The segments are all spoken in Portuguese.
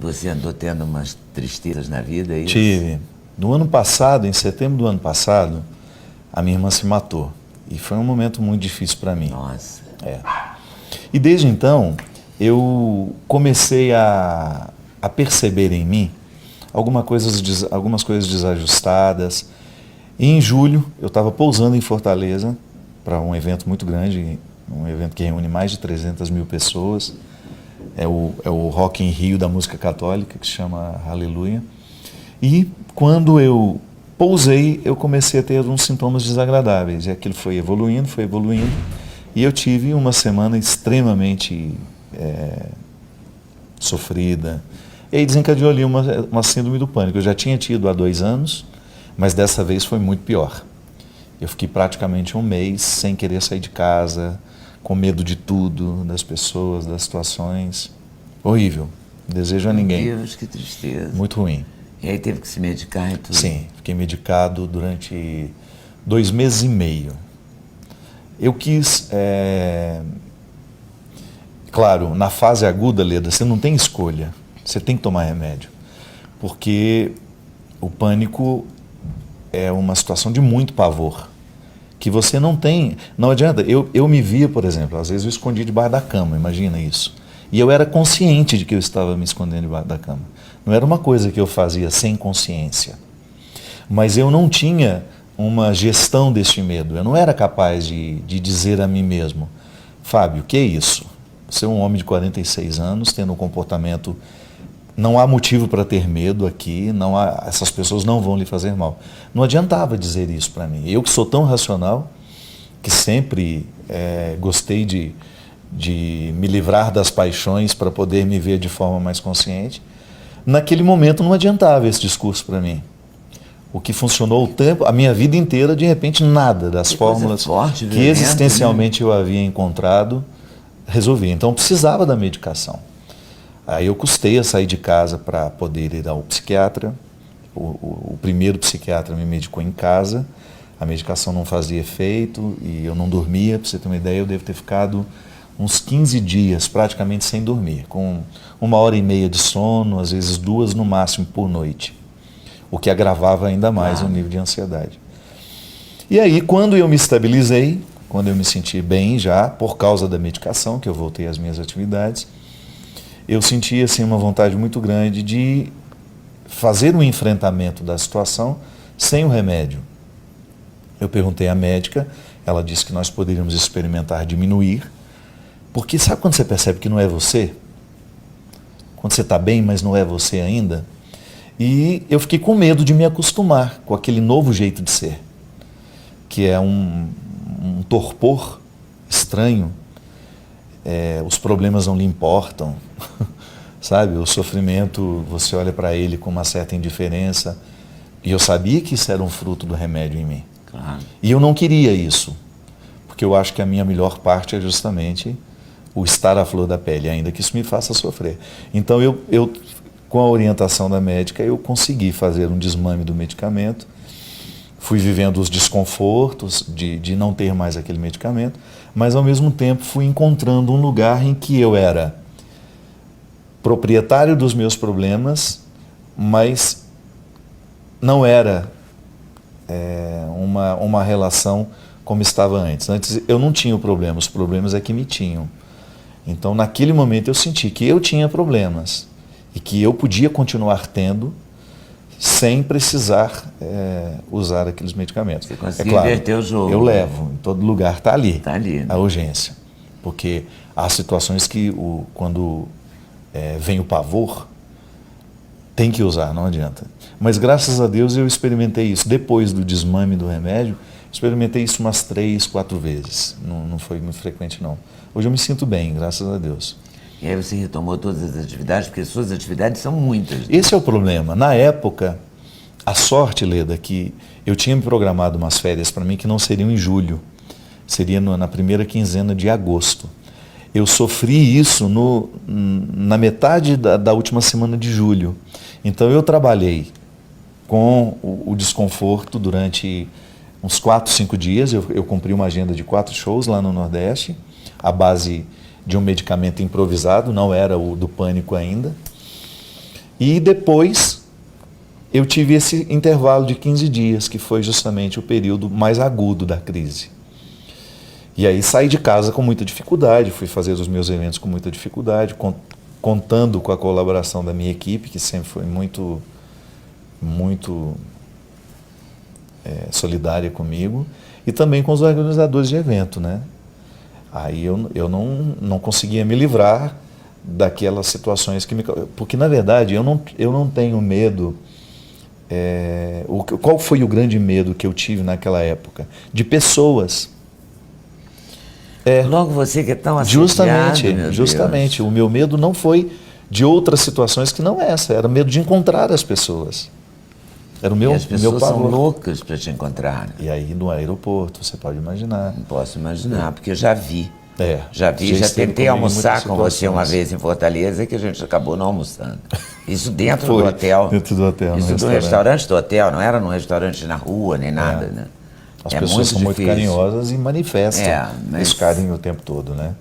Você andou tendo umas tristezas na vida, é isso? Tive. No ano passado, em setembro do ano passado, a minha irmã se matou. E foi um momento muito difícil para mim. Nossa. E desde então, eu comecei a perceber em mim algumas coisas desajustadas. E em julho, eu estava pousando em Fortaleza para um evento muito grande, um evento que reúne mais de 300 mil pessoas. É o Rock in Rio da música católica, que se chama Aleluia. E quando eu pousei, eu comecei a ter uns sintomas desagradáveis. E aquilo foi evoluindo. E eu tive uma semana extremamente sofrida. E aí desencadeou ali uma síndrome do pânico. Eu já tinha tido há 2 anos, mas dessa vez foi muito pior. Eu fiquei praticamente um mês sem querer sair de casa, com medo de tudo, das pessoas, das situações. Horrível. Não desejo a ninguém. Meu Deus, que tristeza. Muito ruim. E aí teve que se medicar e tudo? Sim, fiquei medicado durante 2 meses e meio. Eu quis... Claro, na fase aguda, Leda, você não tem escolha. Você tem que tomar remédio. Porque o pânico é uma situação de muito pavor. Que você não tem... Não adianta. Eu me via, por exemplo, às vezes eu escondia debaixo da cama, imagina isso. E eu era consciente de que eu estava me escondendo debaixo da cama. Não era uma coisa que eu fazia sem consciência. Mas eu não tinha uma gestão deste medo. Eu não era capaz de dizer a mim mesmo: Fábio, o que é isso? Você é um homem de 46 anos, tendo um comportamento... Não há motivo para ter medo aqui, essas pessoas não vão lhe fazer mal. Não adiantava dizer isso para mim. Eu que sou tão racional, que sempre gostei de me livrar das paixões para poder me ver de forma mais consciente, naquele momento não adiantava esse discurso para mim. O que funcionou a minha vida inteira, de repente nada das fórmulas forte, que existencialmente eu havia encontrado, resolvia. Então precisava da medicação. Aí eu custei a sair de casa para poder ir ao psiquiatra. O primeiro psiquiatra me medicou em casa, a medicação não fazia efeito e eu não dormia. Para você ter uma ideia, eu devo ter ficado uns 15 dias praticamente sem dormir, com 1h30 de sono, às vezes 2 no máximo por noite, o que agravava ainda mais o nível de ansiedade. E aí, quando eu me estabilizei, quando eu me senti bem já, por causa da medicação, que eu voltei às minhas atividades, eu senti assim, uma vontade muito grande de fazer um enfrentamento da situação sem o remédio. Eu perguntei à médica, ela disse que nós poderíamos experimentar diminuir, porque sabe quando você percebe que não é você? Quando você está bem, mas não é você ainda? E eu fiquei com medo de me acostumar com aquele novo jeito de ser, que é um torpor estranho. Os problemas não lhe importam, sabe? O sofrimento, você olha para ele com uma certa indiferença. E eu sabia que isso era um fruto do remédio em mim. Claro. E eu não queria isso, porque eu acho que a minha melhor parte é justamente o estar à flor da pele, ainda que isso me faça sofrer. Então, eu com a orientação da médica, eu consegui fazer um desmame do medicamento. Fui vivendo os desconfortos de não ter mais aquele medicamento, mas ao mesmo tempo fui encontrando um lugar em que eu era proprietário dos meus problemas, mas não era uma relação como estava antes. Antes eu não tinha o problema, os problemas é que me tinham. Então naquele momento eu senti que eu tinha problemas e que eu podia continuar tendo sem precisar usar aqueles medicamentos. Você conseguiu inverter o jogo. Eu levo, em todo lugar está ali, né? A urgência. Porque há situações que quando vem o pavor, tem que usar, não adianta. Mas graças a Deus eu experimentei isso. Depois do desmame do remédio, experimentei isso umas 3, 4 vezes. Não foi muito frequente não. Hoje eu me sinto bem, graças a Deus. E aí você retomou todas as atividades, porque suas atividades são muitas. Né? Esse é o problema. Na época, a sorte, Leda, que eu tinha me programado umas férias para mim que não seriam em julho. Seria na primeira quinzena de agosto. Eu sofri isso na metade da última semana de julho. Então eu trabalhei com o desconforto durante uns 4, 5 dias. Eu cumpri uma agenda de 4 shows lá no Nordeste, à base de um medicamento improvisado, não era o do pânico ainda. E depois eu tive esse intervalo de 15 dias, que foi justamente o período mais agudo da crise. E aí saí de casa com muita dificuldade, fui fazer os meus eventos com muita dificuldade, contando com a colaboração da minha equipe, que sempre foi muito solidária comigo, e também com os organizadores de evento, né? Aí eu não conseguia me livrar daquelas situações que me... Porque, na verdade, eu não tenho medo... Qual foi o grande medo que eu tive naquela época? De pessoas. Logo você que é tão assediado, Justamente. O meu medo não foi de outras situações que não essa. Era medo de encontrar as pessoas. Era o meu pavor. E as pessoas são loucas para te encontrar. Né? E aí no aeroporto, você pode imaginar. Não posso imaginar, porque eu já vi. Já Tentei almoçar com você uma vez em Fortaleza, que a gente acabou não almoçando. Isso dentro do hotel. Dentro do hotel. Isso no restaurante do hotel, não era num restaurante na rua, nem nada, né? As pessoas são muito carinhosas e manifestam mas esse carinho o tempo todo, né?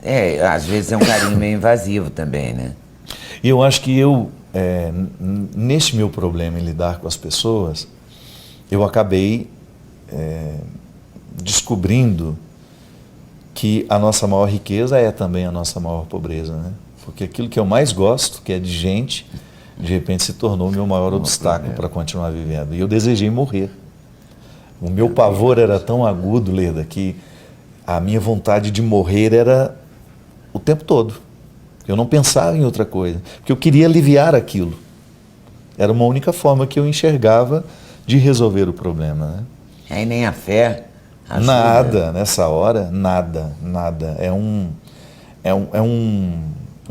Às vezes é um carinho meio invasivo também, né? E eu acho que neste meu problema em lidar com as pessoas, eu acabei descobrindo que a nossa maior riqueza é também a nossa maior pobreza, né? Porque aquilo que eu mais gosto, que é de gente, de repente se tornou o meu maior obstáculo para continuar vivendo. E eu desejei morrer. O meu pavor era tão agudo, Leda, que a minha vontade de morrer era o tempo todo. Eu não pensava em outra coisa, porque eu queria aliviar aquilo. Era uma única forma que eu enxergava de resolver o problema, né? Aí nem a fé ajuda. Nada, nessa hora, nada. É um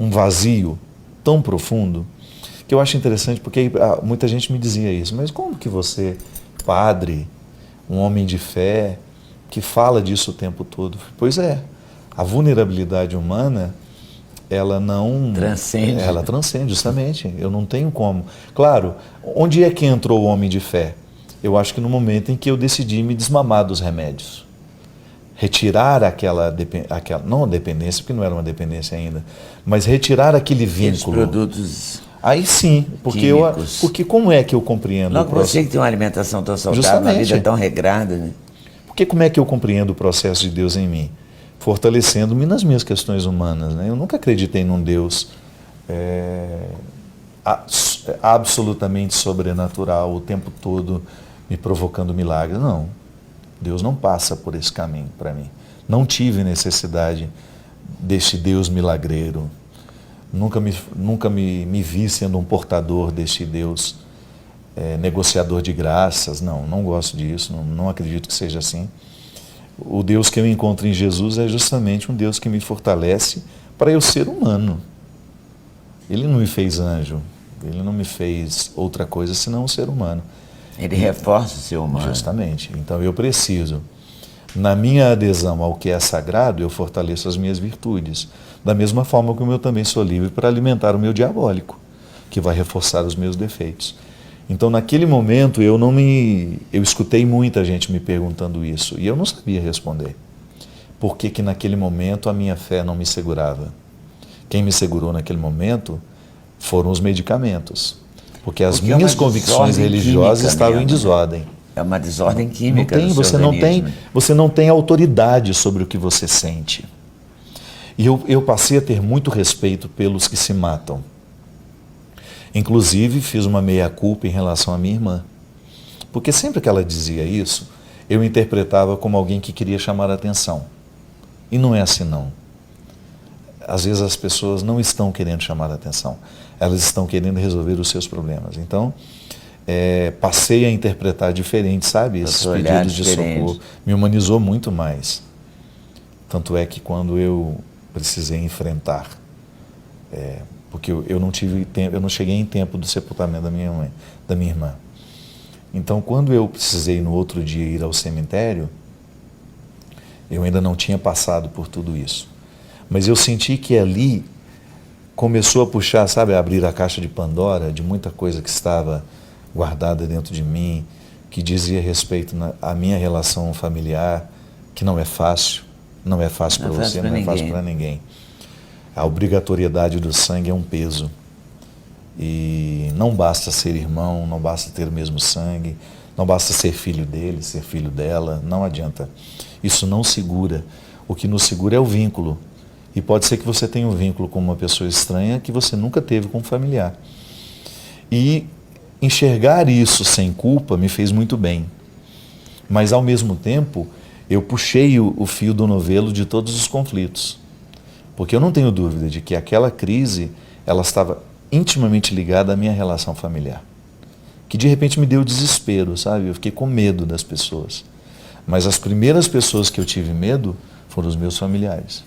vazio tão profundo que eu acho interessante, porque muita gente me dizia isso, mas como que você, padre, um homem de fé, que fala disso o tempo todo? Pois é, a vulnerabilidade humana, ela não... Transcende. Ela transcende, justamente. Eu não tenho como. Claro, onde é que entrou o homem de fé? Eu acho que no momento em que eu decidi me desmamar dos remédios. Retirar não a dependência, porque não era uma dependência ainda, mas retirar aquele vínculo. Aqueles produtos... Aí sim, porque como é que eu compreendo Logo você que tem uma alimentação tão saudável, uma vida tão regrada, né? Porque como é que eu compreendo o processo de Deus em mim? Fortalecendo-me nas minhas questões humanas, né? Eu nunca acreditei num Deus absolutamente sobrenatural, o tempo todo me provocando milagres. Não, Deus não passa por esse caminho para mim. Não tive necessidade deste Deus milagreiro. Nunca me vi sendo um portador deste Deus negociador de graças. Não gosto disso, não acredito que seja assim. O Deus que eu encontro em Jesus é justamente um Deus que me fortalece para eu ser humano. Ele não me fez anjo, ele não me fez outra coisa senão um ser humano. Ele reforça o ser humano. Justamente. Então eu preciso, na minha adesão ao que é sagrado, eu fortaleço as minhas virtudes. Da mesma forma como eu também sou livre para alimentar o meu diabólico, que vai reforçar os meus defeitos. Então, naquele momento, eu escutei muita gente me perguntando isso, e eu não sabia responder. Por que naquele momento a minha fé não me segurava? Quem me segurou naquele momento foram os medicamentos, porque as minhas convicções religiosas estavam em desordem. É uma desordem química do seu Você não tem autoridade sobre o que você sente. E eu passei a ter muito respeito pelos que se matam. Inclusive, fiz uma meia-culpa em relação à minha irmã. Porque sempre que ela dizia isso, eu interpretava como alguém que queria chamar a atenção. E não é assim, não. Às vezes as pessoas não estão querendo chamar a atenção. Elas estão querendo resolver os seus problemas. Então, passei a interpretar diferente, sabe? Esses pedidos de socorro. Me humanizou muito mais. Tanto é que quando eu precisei enfrentar, porque eu não tive tempo, eu não cheguei em tempo do sepultamento da minha irmã. Então, quando eu precisei no outro dia ir ao cemitério, eu ainda não tinha passado por tudo isso. Mas eu senti que ali começou a puxar, sabe, a abrir a caixa de Pandora de muita coisa que estava guardada dentro de mim, que dizia respeito à minha relação familiar, que não é fácil. Não é fácil para você, não é fácil para ninguém. A obrigatoriedade do sangue é um peso. E Não basta ser irmão, não basta ter o mesmo sangue, não basta ser filho dele, ser filho dela, não adianta. Isso não segura. O que nos segura é o vínculo. E pode ser que você tenha um vínculo com uma pessoa estranha que você nunca teve com um familiar. E enxergar isso sem culpa me fez muito bem. Mas, ao mesmo tempo, eu puxei o fio do novelo de todos os conflitos. Porque eu não tenho dúvida de que aquela crise, ela estava intimamente ligada à minha relação familiar. Que de repente me deu desespero, sabe? Eu fiquei com medo das pessoas. Mas as primeiras pessoas que eu tive medo foram os meus familiares.